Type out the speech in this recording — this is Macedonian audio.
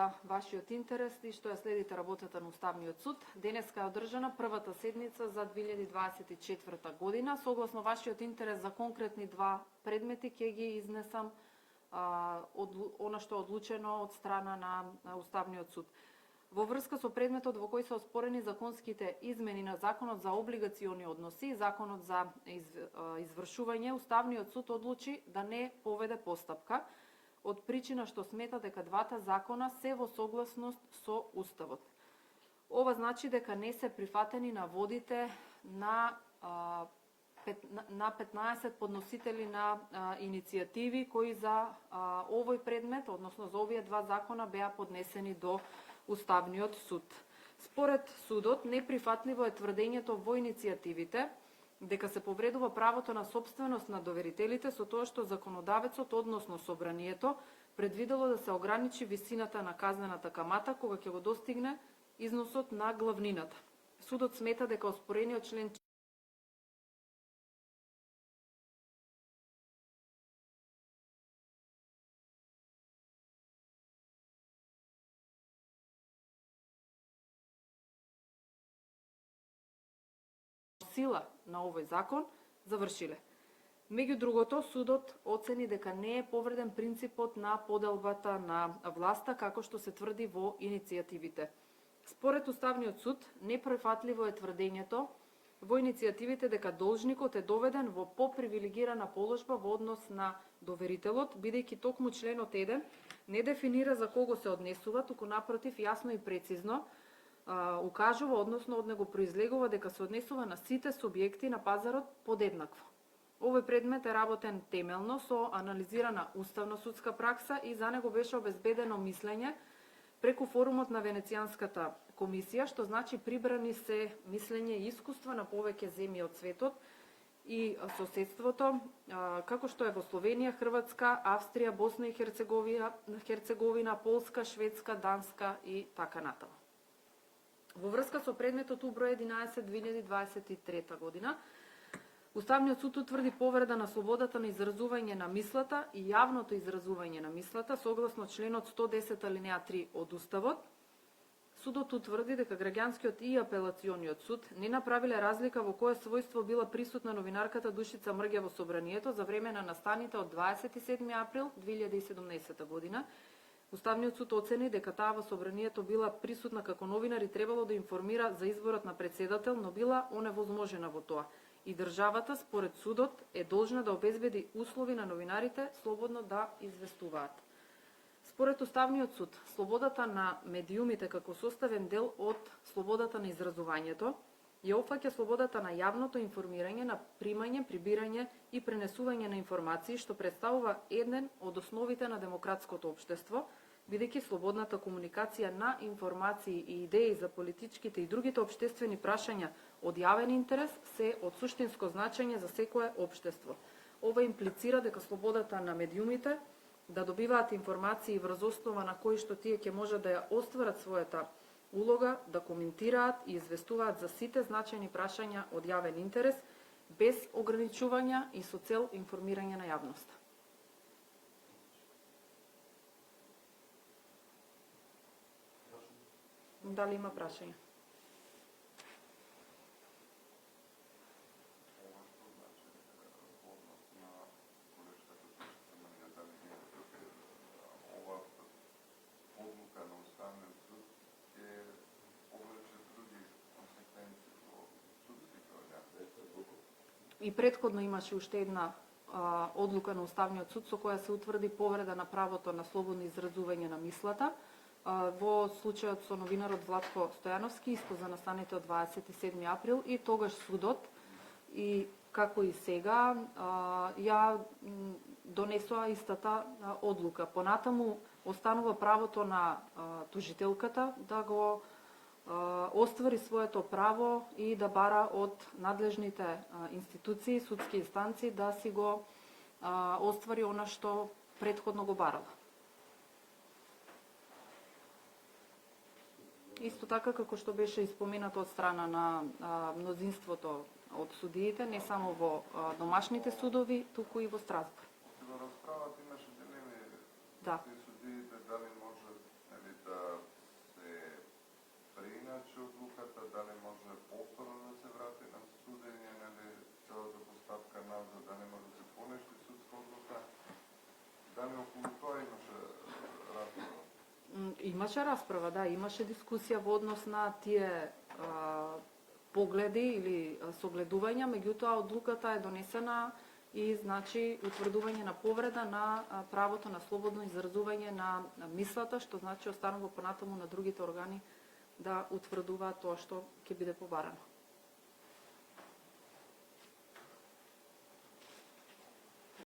за вашиот интерес и што ја следите работата на Уставниот суд. Денеска е одржана првата седница за 2024 година. Согласно вашиот интерес за конкретни два предмети ќе ги изнесам она што е одлучено од страна на Уставниот суд. Во врска со предметот во кој се оспорени законските измени на Законот за облигациони односи и Законот за извршување, Уставниот суд одлучи да не поведе постапка од причина што смета дека двата закона се во согласност со Уставот. Ова значи дека не се прифатени наводите на 15 подносители на иницијативи кои за овој предмет, односно за овие два закона, беа поднесени до Уставниот суд. Според судот, неприфатливо е тврдењето во иницијативите дека се повредува правото на собственост на доверителите со тоа што законодавецот, односно собранието, предвидело да се ограничи висината на казнената камата кога ќе го достигне износот на главнината. Судот смета дека оспорениот член сила на овој закон завршиле. Меѓу другото, судот оцени дека не е повреден принципот на поделбата на власта, како што се тврди во иницијативите. Според Уставниот суд, неприфатливо е тврдењето во иницијативите дека должникот е доведен во попривилегирана положба во однос на доверителот, бидејќи токму членот 1 не дефинира за кого се однесува, туку напротив јасно и прецизно укажува, односно од него произлегува дека се однесува на сите субјекти на пазарот подеднакво. Овој предмет е работен темелно со анализирана уставно-судска пракса и за него беше обезбедено мислење преку форумот на Венецијанската комисија, што значи прибрани се мислење и искуства на повеќе земји од светот и соседството, како што е во Словенија, Хрватска, Австрија, Босна и Херцеговина, Полска, Шведска, Данска и така натаму. Во врска со предметот уброј 11/2023 година, Уставниот суд утврди повреда на слободата на изразување на мислата и јавното изразување на мислата согласно членот 110 алинеа 3 од Уставот. Судот утврди дека граѓанскиот и апелациониот суд не направиле разлика во кое својство била присутна новинарката Душица Мрѓа во собранието за време на настаните од 27 април 2017 година. Уставниот суд оцени дека таа во собранието била присутна како новинар и требало да информира за изборот на председател, но била оневозможена во тоа. И државата, според судот, е должна да обезбеди услови на новинарите слободно да известуваат. Според Уставниот суд, слободата на медиумите како составен дел од слободата на изразувањето ја опфаќа слободата на јавното информирање, на примање, прибирање и пренесување на информации, што представува еден од основите на демократското општество, бидејќи слободната комуникација на информации и идеи за политичките и другите општествени прашања од јавен интерес се од суштинско значење за секое општество. Ова имплицира дека слободата на медиумите да добиваат информации врз основа на кои што тие ќе можат да ја остварат својата улога, да коментираат и известуваат за сите значајни прашања од јавен интерес, без ограничувања и со цел информирање на јавноста. Дали има прашања? И предходно имаше уште една одлука на Уставниот суд со која се утврди повреда на правото на слободно изразување на мислата во случајот со новинарот Владко Стојановски, исто за настаните од 27 април, и тогаш судот, и како и сега, ја донесоа истата одлука. Понатаму останува правото на тужителката да го оствари своето право и да бара од надлежните институции, судски инстанции, да си го оствари она што предходно го барала. Исто така како што беше испоменато од страна на мнозинството од судиите, не само во домашните судови, туку и во Страсбург. Во расправата имаше дилеми да. Судиите дали може да понеше одлуката, дали може повторно да се врати на судење, нели целата постапка назад, да не може да се понешти судска одлука, дали околу тоа имаше расправа? Имаше расправа, да, имаше дискусија во однос на тие погледи или согледувања, меѓутоа одлуката е донесена и значи утврдување на повреда на правото на слободно изразување на мислата, што значи останува понатаму на другите органи да утврдуваат тоа што ќе биде побарано.